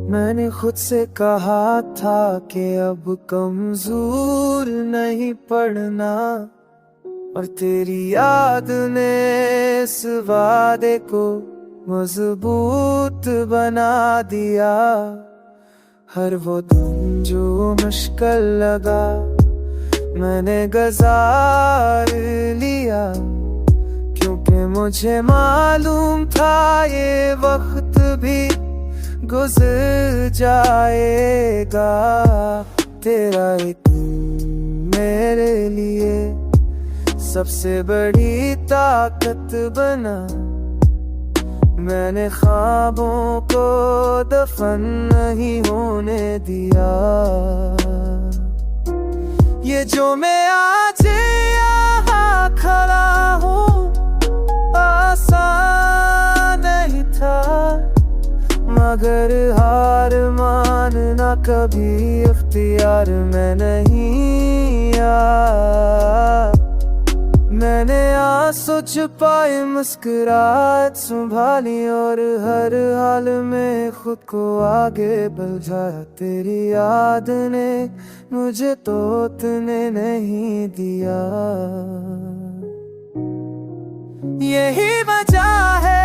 मैंने खुद से कहा था कि अब कमजोर नहीं पड़ना, और तेरी याद ने इस वादे को मजबूत बना दिया। हर वो दिन जो मुश्किल लगा मैंने गुजार लिया, क्योंकि मुझे मालूम था ये वक्त भी गुजर जाएगा। तेरा एक मेरे लिए सबसे बड़ी ताकत बना। मैंने ख्वाबों को दफन नहीं होने दिया। ये जो मैं आज यहाँ खड़ा हूँ आसान नहीं था, मगर हार मानना कभी इख्तियार में नहीं आया। मैंने आंसू छुपाए, मुस्कुराहट संभाली, और हर हाल में खुद को आगे बढ़ाया। तेरी याद ने मुझे तोड़ने नहीं दिया। यही वजह है